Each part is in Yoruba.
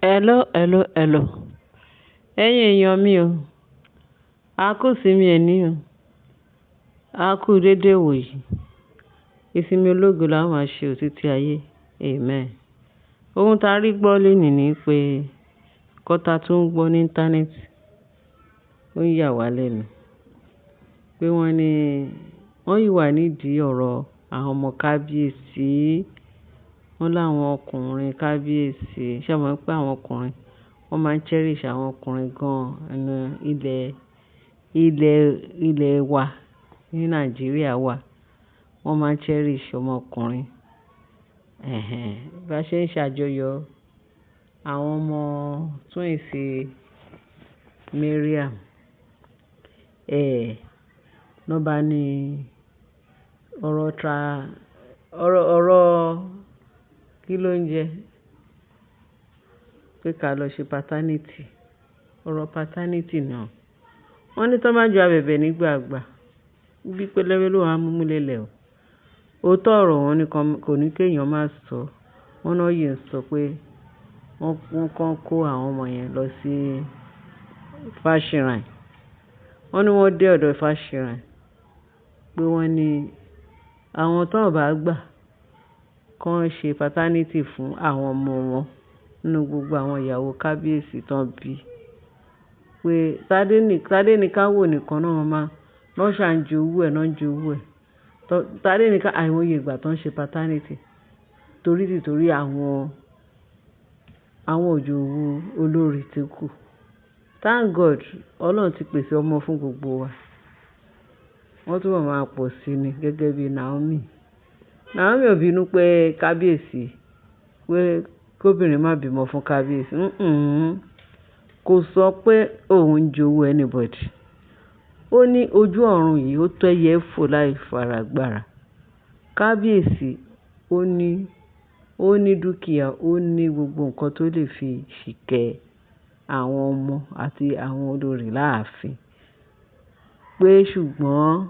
Hello. Ẹ̀yin èèyàn mi o, a kú ìsinmi ẹní o, a kú dédé wò yìí. Ìsinmi ológo la máa ṣe títí ayé. Amen. Ohun tá rí gbọ́ lénìí ni pé kọ́ta tó ń gbọ́ ní íńtánẹ́ẹ̀tì, ó ń yà wá lẹ́nu. Pé wọ́n yìí wà nídìí ọ̀rọ̀ àwọn ọmọ kábíyèsí. Wọ́n láwọn ọkùnrin kábíyèsí. Ṣé o mọ̀ pé àwọn ọkùnrin wọ́n máa ń cherish àwọn ọkùnrin gan-an ilẹ̀ wa ní Nàìjíríà wa. Wọ́n máa ń cherish ọmọkùnrin. Bá ṣe ń ṣàjọyọ̀ àwọn ọmọ twins Mariam. Ló bá ní ọ̀rọ̀ kí ló ń jẹ́ pé ká lọ ṣe paternity. Ọ̀rọ̀ paternity náà. Wọ́n ní tó máa ju abẹ̀bẹ̀ nígbàgbà. Bí pẹlẹbẹ ló wà mú lélẹ̀ o. Òótọ́ ọ̀rọ̀ wọn ni kò ní kéèyàn má sọ. Wọ́n náà yìí ń sọ pé wọ́n kàn kó àwọn ọmọ yẹn lọ sí Fáṣìnráì. Wọ́n ní wọ́n dé ọ̀dọ̀ Fáṣìnráì pé wọ́n ní àwọn tó bá gbà kàn ṣe paternity fún àwọn ọmọ wọn nínú gbogbo àwọn ìyàwó kábíyèsí tán bí. Pé Tádé ní ká wò nìkan náà lọ́ ṣà ń jowú ẹ̀. Tádé ní ká àìmọye ìgbà tó ń ṣe paternity torí àwọn òjòwú olórí tí kù. Thank God Ọlọ́run ti pèsè ọmọ fún gbogbo wa. Wọ́n túbọ̀ máa pọ̀ sí ni gẹ́gẹ́ bí Naomi. Naomi ò bínú pé kábíyèsí pé kóbìnrin má bímọ fún kábíyèsí. Kò sọ pé òun jowú anybody. Ó ní ojú ọ̀run yìí ó tó ẹyẹ fò láì faragbára. Kábíyèsí ó ní dúkìá, ó ní gbogbo nǹkan tó lè fi ṣìkẹ́ àwọn ọmọ àti àwọn olórí láàfin. Pé ṣùgbọ́n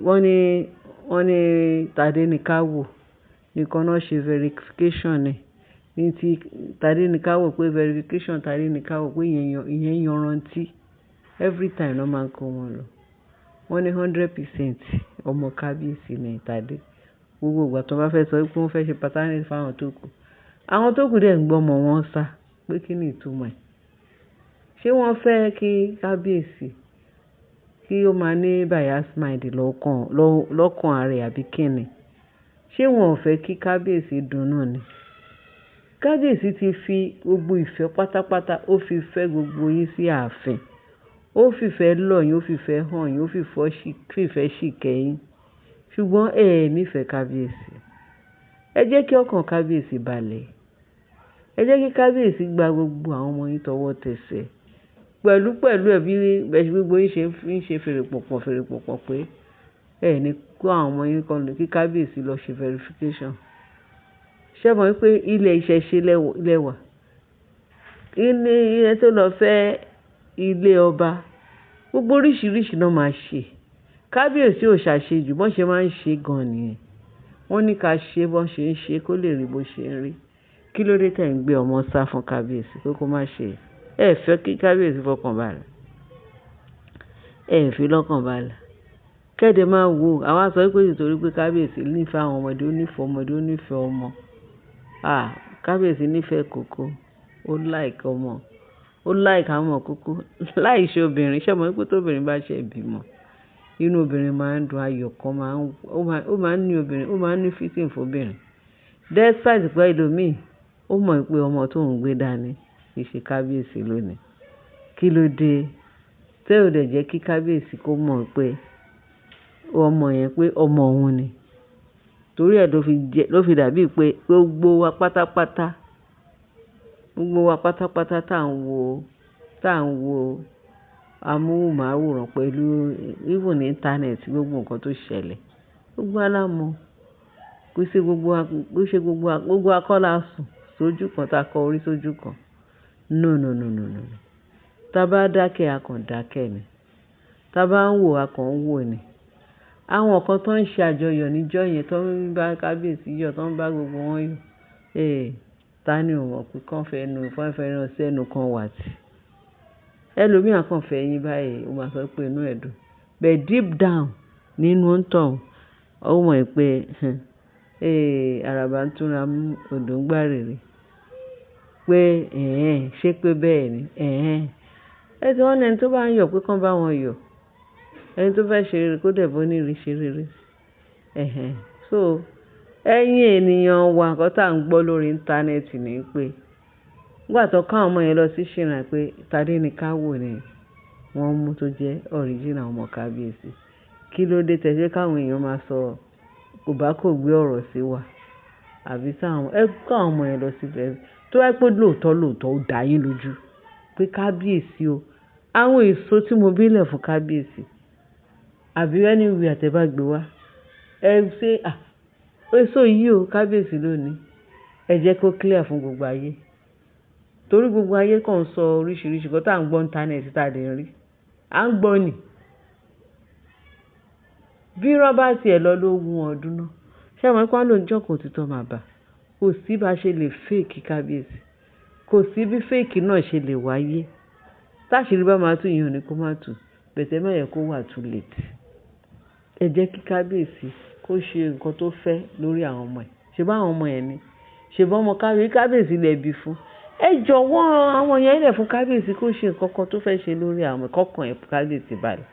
wọ́n ní Tádé ní ká wò nìkan náà ṣe verification ẹ̀. Ní ti Tádé ní ká wò pé verification Tádé ní ká wò pé ìyẹn yanrantí. Every time ló máa ń kó wọn lọ. Wọ́n ní 100% ọmọ kábíyèsí ní Tádé. Gbogbo ìgbà tó bá fẹ́ sọ pé wọ́n fẹ́ ṣe paternity fáwọn tó kù. Àwọn tó kù dẹ̀ ń gbọ́ ọmọ wọn sá pé kí ni ìtumọ̀ ẹ̀. Ṣé wọ́n fẹ́ kí kábíyèsí kí ó máa ní bias mind lọ́kàn ara rẹ̀ àbí kí ni? Ṣé wọn ò fẹ́ kí kábíyèsí dunnú ni? Kábíyèsí ti fi gbogbo ìfẹ́ pátápátá ó fi fẹ́ gbogbo yín sí ààfin. Ó fìfẹ́ lọ̀ yín, ó fìfẹ́ hàn yín, ó fìfẹ́ ṣìkẹ́ yín. Ṣùgbọ́n ẹ nífẹ̀ẹ́ kábíyèsí. Ẹ jẹ́ kí ọkàn kábíyèsí balẹ̀. Ẹ jẹ́ kí kábíyèsí gba gbogbo àwọn ọmọ yín tọwọ́ tẹsẹ̀. Pẹ̀lú ẹ̀bí gbogbo yín ṣe fèrè pọ̀pọ̀ pé ẹ ní kó àwọn ọmọ yín kan lọ kí kábíyèsí lọ ṣe verification. Ṣé mọ̀ pé ilẹ̀ ìṣẹ̀ṣe lẹ́wà? Ilé tó lọ fẹ́ ilé ọba. Gbogbo oríṣiríṣi náà máa ṣe. Kábíyèsí ò ṣàṣejù bọ́n ṣe máa ń ṣe gan nìyẹn. Wọ́n ní ká ṣe bọ́n ṣe ń ṣe kó lè rí bó ṣe ń rí. Kí ló dé tẹ̀ ń gbé ọmọ sá fún kábíyèsí pé kó má ṣe? Ẹ fẹ́ kí kábíyèsí fọkàn balẹ̀. Ẹ fi lọ́kàn balẹ̀. Kẹ́dẹ̀ máa wo àwa sọ pé nítorí pé kábíyèsí nífẹ̀ẹ́ àwọn ọmọdé, ó nífẹ̀ẹ́ ọmọ. Kábíyèsí nífẹ̀ẹ́ kókó. Ó like ọmọ. Ó like àwọn ọmọ kókó. Láì ṣe obìnrin. Ṣé mọ̀ pé tóbìnrin bá ṣe bímọ? Inú obìnrin máa ń dùn, ayọ̀ kan ó máa ń ní fitting fún obìnrin. Despite pé ẹlòmíì ó mọ̀ pé ọmọ tó ń gbé dání kì í ṣe kábíyèsí lónìí. Kí ló dé? Tẹ́ ò dẹ̀ jẹ́ kí kábíyèsí kó mọ̀ pé ọmọ yẹn pé ọmọ òun ni. Torí ẹ̀ ló fi dàbí pé gbogbo wa pátápátá tá à ń wo amóhùnmáwòrán pẹ̀lú even internet gbogbo nǹkan tó ṣẹlẹ̀. Gbogbo alámọ̀. Kò ṣe gbogbo akọ́lá sùn sójú kan tá kọ orí sójú kan. No. Tá bá dákẹ́ a kàn dákẹ́ ni. Tá bá ń wò a kàn ń wò ni. Àwọn kan tó ń ṣe àjọyọ̀ níjọ́ yẹn tó ń bá kábíyèsí yọ̀ tó ń bá gbogbo wọn yọ̀. ta ni ò mọ̀ pé kán fẹ́ràn sí ẹnu kan wà tí ẹlòmíràn kàn fẹ́ yín báyìí ó máa sọ pé inú ẹ̀ dùn but deep down nínú òǹtọ̀ ó mọ̀ pé àràbà ń túnra mú odò ń gbá rèrè pé ṣé pé bẹ́ẹ̀ ni ẹ tí wọ́n ní ẹni tó bá ń yọ̀ pé kán bá wọn yọ̀ ẹni tó fẹ́ ṣe rere kó dẹ̀ bọ́ nírí ṣe rere so ẹ̀yin ènìyàn wa nǹkan tá à ń gbọ́ lórí íńtánẹ́ẹ̀tì ni pé nígbà tó káwọn ọmọ yẹn lọ sí ṣìnà pé Tádéníkáwò ni wọ́n mú tó jẹ́ ọ̀ríjìnà ọmọ kábíyèsí kí ló dé tẹ̀sí káwọn èèyàn máa sọ kò bá kò gbé ọ̀rọ̀ sí wa àbí sáwọn káwọn ọmọ yẹn lọ síbẹ̀ tó wáyé pé lóòótọ́ ó dá yín lójú pé kábíyèsí o àwọn èso tí mo bílẹ̀ fún kábíyèsí àbí ẹni ìwé àtẹ̀bá gbé wá ẹ ṣe èso yìí o kábíyèsí lónìí ẹ jẹ́ kó clear fún gbogbo ayé torí gbogbo ayé kàn ń sọ oríṣiríṣi kan tá à ń gbọ́ íńtánẹ́ẹ̀tì tá a lè rí à ń gbọ́ nì bí rọ́bà tiẹ̀ lọ lógún ọdún náà ṣé àwọn ipá ló ń jọ́kọ̀ òtítọ́ máa bà kò sí bá ṣe lè fèkì kábíyèsí kò sí bí fèkì náà ṣe lè wáyé táṣìírí bá máa tún ìyàn ní kó má tù bẹ̀tẹ̀ má yẹ kó wà too late ẹ jẹ́ kí kábíyèsí kó ṣe nǹkan tó fẹ́ lórí àwọn ọmọ ẹ̀ ṣe bá àwọn ọmọ ẹ̀ ni ṣe bá ọmọ kábíyèsí lè bí fún ẹ jọ̀wọ́ àwọn èèyàn ilẹ̀ fún kábíyèsí kó ṣe nǹkan kan tó fẹ́ ṣe lórí àwọn ẹ̀kọ́kàn ẹ̀ kábíyèsí balẹ̀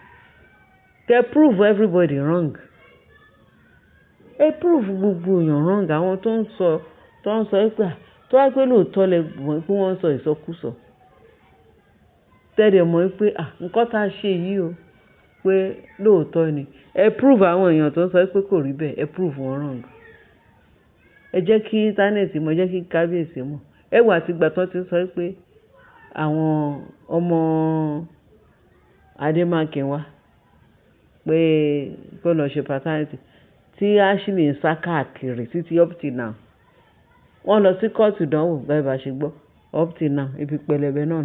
kẹ́ prove everybody wrong ẹ prove gbogbo èèyàn wrong àwọn tó ń sọ pé tó wá pé lóòótọ́ lẹ mọ̀ pé wọ́n ń sọ ìsọkúsọ tẹ́lẹ̀ mọ̀ pé nǹkan tá a ṣe yìí o pé lóòótọ́ ni ẹ prove àwọn èèyàn tó ń sọ pé kò rí bẹ́ẹ̀ ẹ prove wọn wrong ẹ jẹ́ kí íńtánẹ́ẹ̀tì mọ̀ ẹ jẹ́ kí kábíyèsí mọ̀ ẹ wà àtìgbà tó ti sọ pé àwọn ọmọ Adémákin wá pé kó lọ ṣe paternity tí Ashley ń sá káàkiri títí up till now wọ́n lọ sí kóòtù ìdánwò báyìí bá ṣe gbọ́ up till now ibi pẹlẹbẹ náà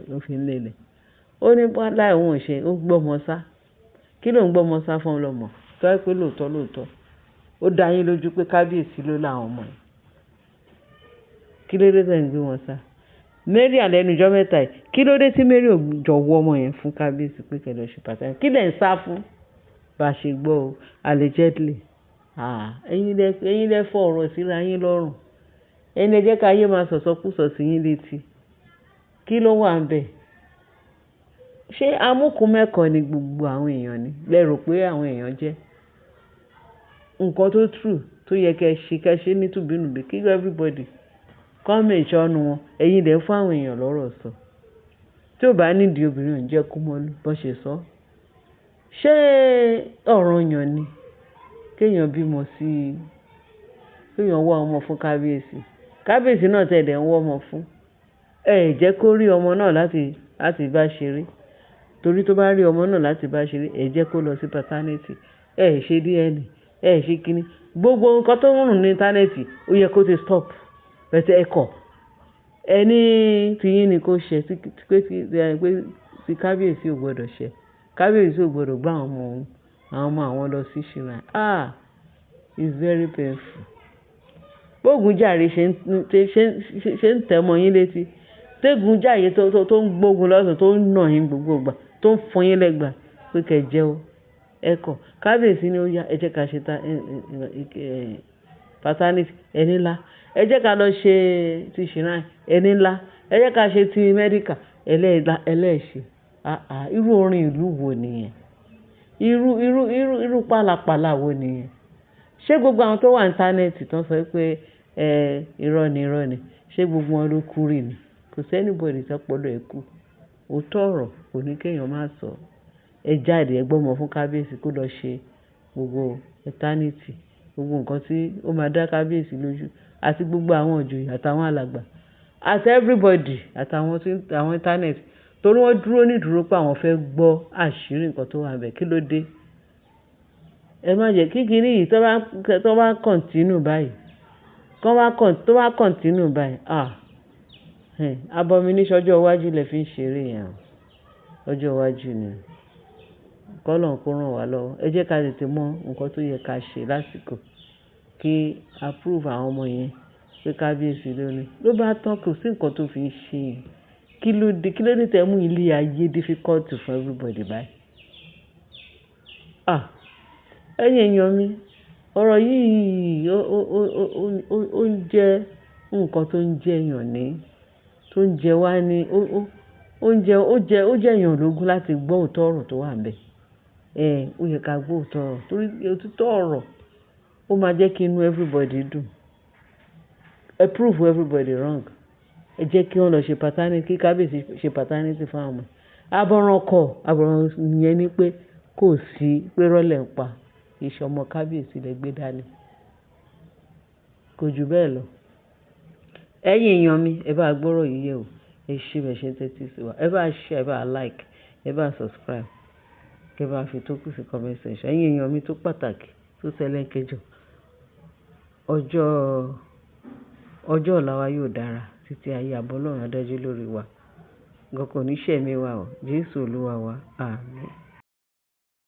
ló fi ń lélẹ̀ ó ní láì òun ṣe ó gbọ́mọ sá kí ló ń gbọ́mọ sá fún ọlọ́mọ tó yẹ pé lóòótọ́ ó dá yín lójú pé kábíyèsí ló láwọn ọmọ yìí kí ló dé tẹ̀ ń gbé wọn sá Mary àlẹ́nu ìjọ mẹ́ta yìí kí ló dé tí Mary ò jọ̀wọ́ ọmọ yẹn fún kábíyèsí pé kẹlẹ́ ṣe pàtàkì kí lẹ̀ ń sá fún bá a ṣe gbọ́ o allegedly ẹ̀yin lẹ fọ ọ̀rọ̀ síra yín lọ́rùn ẹ̀yin lẹ jẹ́ ká ayé máa sọ̀sọ́kùsọ̀ sí yín létí kí ló wà ń bẹ̀ ṣé amúkùnmẹ́kọ̀ọ́ ni gbogbo àwọn èèyàn ni lẹ́rù pé àwọn èèyàn jẹ́ nǹkan tó true tó yẹ kẹ́ ṣe ní tùbínùbí kí everybody kọ́mọ̀ ìṣọ́nu wọn ẹ̀yin lẹ̀ fún àwọn èèyàn lọ́rọ̀ sọ tí ò bá nídìí obìnrin ò ń jẹ́ kú mọ́lú bọ́ ṣe sọ ṣé ọ̀ranyàn ni kéèyàn bímọ sí i kéèyàn wá ọmọ fún kábíyèsí náà tẹ̀lé ń wọ́ ọmọ fún jẹ́ kó rí ọmọ náà láti bá ṣeré torí tó bá rí ọmọ náà láti bá ṣeré jẹ́ kó lọ sí paternity ṣe DNA ṣe kínní gbogbo nǹkan tó ń rùn ní íńtánẹ́ẹ̀tì ó yẹ kó ti stop bẹ̀tẹ̀ ẹ̀kọ́ ẹni tìyín ni kò ṣe pé ti kábíyèsí ò gbọ́dọ̀ ṣe kábíyèsí ò gbọ́dọ̀ gbá àwọn ọmọ àwọn lọ sí ṣìnà it's very painful gbógun jàre ṣe ń tẹ̀mọ́ yín létí tẹ́gun jàre tó ń gbógun lọ́sàn tó ń nà yín gbogbo ìgbà tó ń fọn yín lẹ́gbà pé kẹ́ jẹ́ o ẹ̀kọ́ kábíyèsí ni ó yá ẹ jẹ́ ká ṣe paternity ẹni ńlá ẹ jẹ́ ká lọ ṣe ti ṣìnà ẹni ńlá ẹ jẹ́ ká ṣe ti mẹ́díkà ẹlẹ́ẹ̀ṣẹ̀ irú orin ìlú wo nìyẹn irú pálapàla wo nìyẹn ṣé gbogbo àwọn tó wà ní íńtánẹ́ẹ̀tì tó ń sọ pé irọ́ ni ṣé gbogbo wọn ló kú rí ni kò sẹ́nìbọ̀dì tọ́pọ̀lọ́ ẹ̀ kú òótọ́ ọ̀rọ̀ kò ní kéèyàn má sọ ẹ jáde ẹ gbọ́mọ fún kábíyèsí kó lọ ṣe gbogbo eternity gbogbo nǹkan tí ó máa dá kábíyèsí lójú àti gbogbo àwọn òjòyè àtàwọn alàgbà àti everybody àtàwọn íńtánẹ́ẹ̀tì torí wọ́n dúró nídúró pé àwọn fẹ́ gbọ́ àṣírí nǹkan tó wà bẹ̀ kí ló dé ẹ má jẹ́ kíkiní yìí tó bá kọ̀ntínú báyìí abomination ọjọ́ iwájú lẹ fi ń ṣeré yẹn ọjọ́ iwájú ni kọ́lọ̀ kó ràn wá lọ́wọ́ ẹ jẹ́ ká tètè mọ nǹkan tó yẹ ká ṣe lásìkò kí approve àwọn ọmọ yẹn pé kábíyèsí lónìí ló bá tán, kò sí nǹkan tó fi ń ṣe yẹn. Kí ló dé tẹ́ mú ilé ayé difficult for everybody báyìí? Ẹ̀yin èèyàn mi, ọ̀rọ̀ yìí ó ń jẹ́ nǹkan tó ń jẹ èèyàn ní, tó ń jẹ wá ní, ó jẹ́ èèyàn lógún láti gbọ́ òótọ́ ọ̀rọ̀ tó wà ńbẹ̀. Ó yẹ ká gbọ́ òótọ́ ọ̀rọ̀ torí òtítọ́ ọ̀rọ̀ ó máa jẹ́ kí inú everybody dùn. Ẹ prove everybody wrong. Ẹ jẹ́ kí wọ́n lọ ṣe paternity, kí kábíyèsí ṣe paternity fún àwọn ọmọ. Àbọ̀ràn yẹn ni pé kò sí pé rọ́lẹ̀ ń pa. Iṣẹ́ ọmọ kábíyèsí lẹ gbé dání. Kò jù bẹ́ẹ̀ lọ. Ẹ̀yin èèyàn mi, ẹ bá gbọ́rọ̀ yìí yẹ̀ wò. Ẹ ṣé bẹ́ẹ̀ ṣe ń tẹ́tí sí wa. Ẹ bá share, ẹ bá like, ẹ bá subscribe. Kẹ bá fi tó kù sí comment section. Ẹ̀yin èèyàn mi tó pàtàkì tó ṣẹlẹ́ńkẹ́jọ. Ọjọ́ ọ̀la wa yóò dára títí ayé àbọ̀ Ọlọ́run á dájú lórí wa. Nǹkan kò ní ṣẹ̀mí wa o. Jésù Olúwa wa. Àmín.